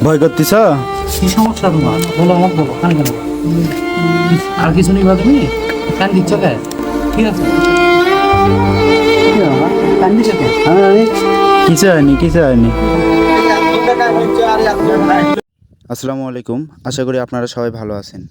ভয় করতেছ? কি সমস্যা তোমার? বলো আমাকে, বলো কেন কেন? আর কিছু নেই বা তুমি কান দিচ্ছ কে? ঠিক আছে, কান দিচ্ছ কে? কিছু হয়নি, কিছু হয়নি। আসসালামু আলাইকুম, আশা করি আপনারা সবাই ভালো আছেন।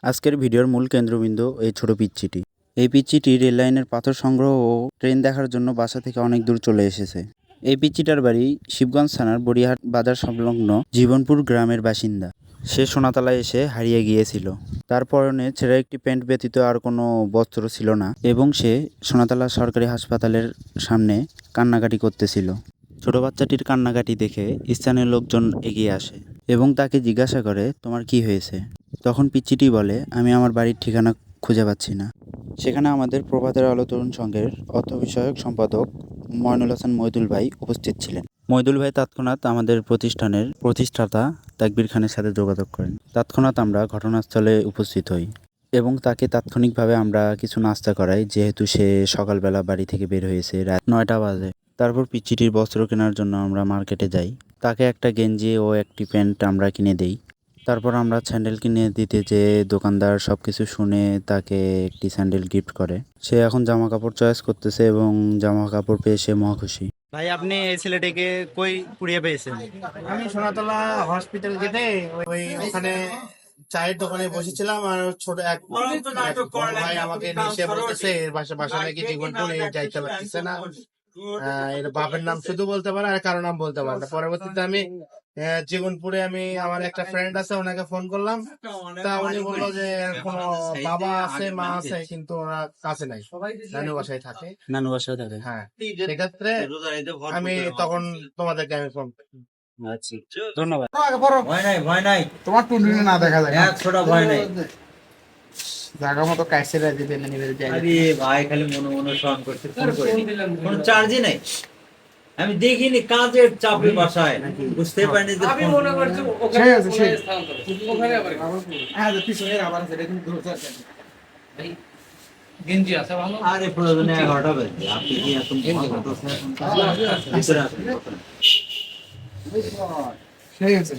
আজকের ভিডিওর মূল কেন্দ্রবিন্দু এই ছোট পিচ্চিটি। এই পিচ্চিটি রেল লাইনের পাথর সংগ্রহ ও ট্রেন দেখার জন্য বাসা থেকে অনেক দূর চলে এসেছে। এই পিচ্চিটার বাড়ি শিবগঞ্জ থানার বড়িহাট বাজার সংলগ্ন জীবনপুর গ্রামের বাসিন্দা। সে সোনাতলায় এসে হারিয়ে গিয়েছিল। তার পরনে ছেঁড়া একটি প্যান্ট ব্যতীত আর কোনো বস্ত্র ছিল না এবং সে সোনাতলা সরকারি হাসপাতালের সামনে কান্নাকাটি করতেছিল। ছোট বাচ্চাটির কান্নাকাটি দেখে স্থানীয় লোকজন এগিয়ে আসে এবং তাকে জিজ্ঞাসা করে, তোমার কি হয়েছে? তখন পিচ্চিটি বলে, আমি আমার বাড়ির ঠিকানা খুঁজে পাচ্ছি না। সেখানে আমাদের প্রভাতের আলো তরুণ সংঘের অর্থ বিষয়ক সম্পাদক ময়নুল হাসান মইদুল ভাই উপস্থিত ছিলেন। মইদুল ভাই তৎক্ষণাৎ আমাদের প্রতিষ্ঠানের প্রতিষ্ঠাতা তাকবীর খানের সাথে যোগাযোগ করেন। তৎক্ষণাৎ আমরা ঘটনাস্থলে উপস্থিত হই এবং তাকে তাৎক্ষণিকভাবে আমরা কিছু নাস্তা করাই, যেহেতু সে সকালবেলা বাড়ি থেকে বের হয়েছে রাত 9টা বাজে। তারপর পিচ্চিটির বস্ত্র কেনার জন্য আমরা মার্কেটে যাই। তাকে একটা গেঞ্জি ও একটি প্যান্ট আমরা কিনে দেই। তারপর আমরা স্যান্ডেল কিনে দিতে যে দোকানদার সবকিছু শুনে তাকে একটি স্যান্ডেল গিফট করে। সে এখন জামা কাপড় চয়েস করতেছে এবং জামা কাপড় পেয়ে সে মহা খুশি। ভাই, আপনি এই ছেলেটিকে কই কুড়িয়ে পেয়েছেন? আমি সোনাতলা হসপিটাল গেটে ওখানে চায়ের দোকানে বসেছিলাম, আর ছোট এক ভাই আমাকে নিয়ে বলতেছে এর বাসা নাকি জীবনপুর, যাইতে পারতেছে না। এর বাপের নাম শুধু বলতে পারে আর কারো নাম বলতে পারে না। পরবর্তীতে আমি জীবনপুরে আমার একটা ফ্রেন্ড আছে, ওনাকে ফোন করলাম। তা উনি বললো যে কোনো বাবা আছে মা আছে, কিন্তু ওরা কাছে নাই, নানু বাসায় থাকে। নানু বাসায় থাকে? হ্যাঁ, সেক্ষেত্রে আমি তখন তোমাদেরকে আমি ফোন আচ্ছা, ধন্যবাদ। ভয় নাই, ভয় নাই, তোমার টুনটুনি না দেখা যায়, একশোটা ভয় নাই। জায়গা মতো কাইসেরা দিবে না নিবে যাই। আরে ভাই, খালি মনে মনে স্মরণ করতে ফোন করে কোনো চার্জই নাই। আমি দেখিনি কাজের চাপে বাসায়, বুঝতে পারিনি যে আমি মনে করছি ওখানে আছে, সেই ওখানে আবার হ্যাঁ পিছনে আবার আছে, দেখুন দূর আছে ভাই, গেঞ্জি আছে ভালো। আরে প্রয়োজনে 11টা বাজে, আপনি কি এখন ভিতরে আসেন? সেই আছে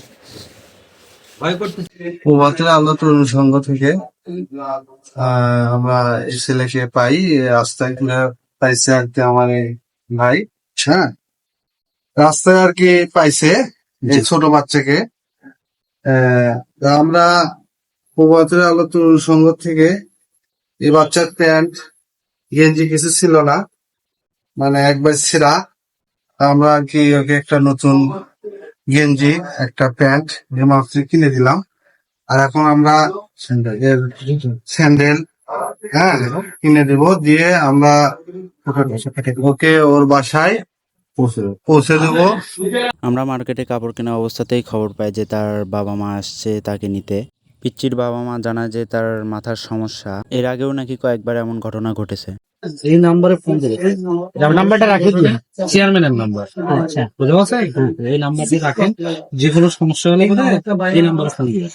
ভয় করতেছি। প্রভাতের আলো তরুণ সংঘ থেকে আমরা এই ছেলেকে পাই, রাস্তায় ঘুরে পাইছে আর কি আমার এই ভাই। হ্যাঁ, রাস্তায় আর কি পাইছে এই ছোট বাচ্চাকে। আমরা প্রভাতের আলো তরুণ সংঘ থেকে এই বাচ্চার প্যান্ট গেঞ্জি কিছু ছিল না, মানে একবার ছেঁড়া। আমরা আর কি ওকে একটা নতুন গেঞ্জি একটা প্যান্ট কিনে দিলাম। আর এখন আমরা স্যান্ডেল হ্যাঁ কিনে দেবো, দিয়ে আমরা ওকে ওর বাসায় পৌঁছে দেবো। আমরা মার্কেটে কাপড় কেনা অবস্থাতেই খবর পাই যে তার বাবা মা আসছে তাকে নিতে। পিচ্চির বাবা মা জানায় যে তার মাথার সমস্যা। এর আগেও নাকি কয়েকবার এমন ঘটনা ঘটেছে। এই নাম্বারে ফোন করে, নাম্বারটা রাখে দিন, চেয়ারম্যানের নাম্বার। আচ্ছা, বুঝতে পারছেন? এই নাম্বারটি রাখেন, যে কোনো সমস্যা হলে এই নাম্বারে ফোন করবেন।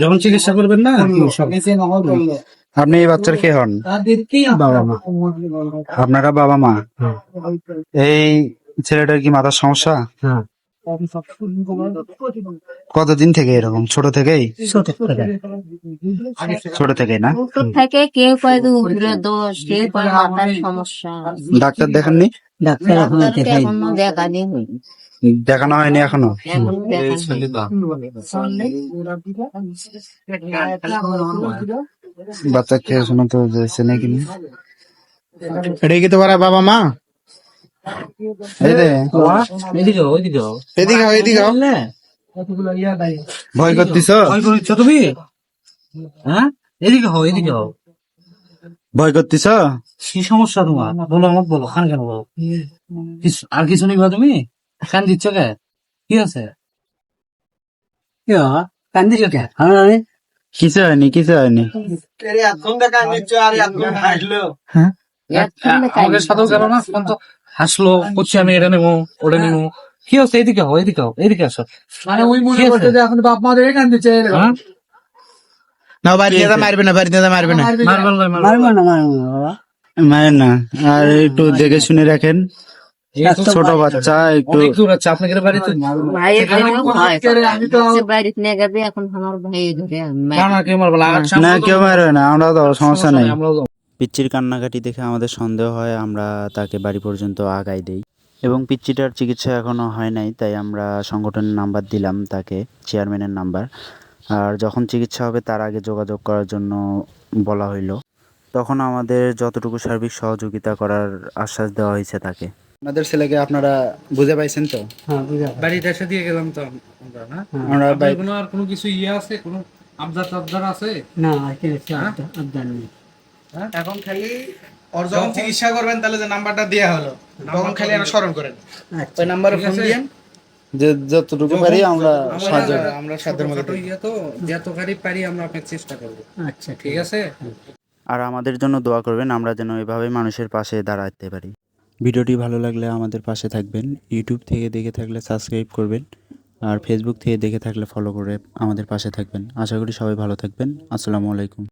যখন চিকিৎসা করবেন না, আপনি এই বাচ্চার কে হন? বাবা মা। আপনারা বাবা মা? এই ছেলেটার কি মাথার সমস্যা? হ্যাঁ, কতদিন থেকে এরকম? ছোট থেকেই? ছোট থেকে না? থেকে কেউ কয় উপরে দোষ, কেউ কয় মাথার সমস্যা। ডাক্তার দেখাননি? ডাক্তার এখনো দেখাই এখনো দেখানি দেখানো হয়নি এখনো? বাচ্চা খেয়ে শোনা তো যাচ্ছে নাকি? এটা কি তোমার বাবা মা? এদিকে ওইদিকে এদিকে হও, এদিকে হও। ভয় করতেছ? ভয় করছো তুমি? হ্যাঁ, এদিকে হও, এদিকে হও। ভয় করতেছ? কি সমস্যা তোমার? বলো আমাকে, বলো খান কেন বলো। আর কিছু নেই বা তুমি কান দিচ্ছ কে? কি আছে? কি কান দিচ্ছ কে? কিছু হয়নি, কিছু হয়নি। আমাকে সাথেও গেল না, ফোন তো হাসলো, করছি আমি এটা নেবো ওটা নেবো। কি হচ্ছে? এদিকে হও, এদিকে হও, এদিকে আসো। মানে ওই মনে করতে যে এখন বাপ মা দেখে কান দিচ্ছে। না বাড়ি দাদা মারবে না, বাড়ি দাদা মারবে না, মারবো না, মারবো না বাবা। মায়ের না, আর একটু দেখে শুনে রাখেন। ছোট বাচ্চা একটু অনেক দূর আছে আপনাদের বাড়িতে ভাইয়ের জন্য ভয় সে বাড়িতে নিয়ে যাবে এখন আমার ভাই ধরে না না কেউ মারবে না না কেউ মারবে না, আমরা তো সমস্যা নেই। আমরাও যাবো। পিচ্চির কান্নাকাটি দেখে আমাদের সন্দেহ হয়, আমরা তাকে বাড়ি পর্যন্ত আগাই দেই এবং পিচ্চিটার চিকিৎসা এখনো হয় নাই, তাই আমরা সংগঠনের নাম্বার দিলাম তাকে, চেয়ারম্যানের নাম্বার। আর যখন চিকিৎসা হবে তার আগে যোগাযোগ করার জন্য বলা হইলো। তখন আমাদের যতটুকু সার্বিক সহযোগিতা করার আশ্বাস দেওয়া হয়েছে তাকে। আপনাদের ছেলেকে আপনারা বুঝে পাইছেন তো? বাড়িতে এসে দিয়ে গেলাম তো আমরা না আমরা আপনার কোনো আর কোনো কিছু আছে কোনো আবদার আছে না এখন খালি ওর যখন চিকিৎসা করবেন তাহলে যে নাম্বারটা দেওয়া হলো তখন খালি আমরা স্মরণ করেন, ওই নাম্বারে ফোন দিয়েন, যে যতটুকু পারি আমরা সাহায্য আমরা সাধ্যের মধ্যে ছোট ইয়ে তো যতখানি পারি আমরা আপনাকে চেষ্টা করবো। আচ্ছা ঠিক আছে আর আমাদের জন্য দোয়া করবেন, আমরা যেন এভাবে মানুষের পাশে দাঁড়াতে পারি। ভিডিওটি ভালো লাগলে আমাদের পাশে থাকবেন, ইউটিউব থেকে দেখে থাকলে সাবস্ক্রাইব করবেন, আর ফেসবুক থেকে দেখে থাকলে ফলো করে আমাদের পাশে থাকবেন। আশা করি সবাই ভালো থাকবেন। আসসালামু আলাইকুম।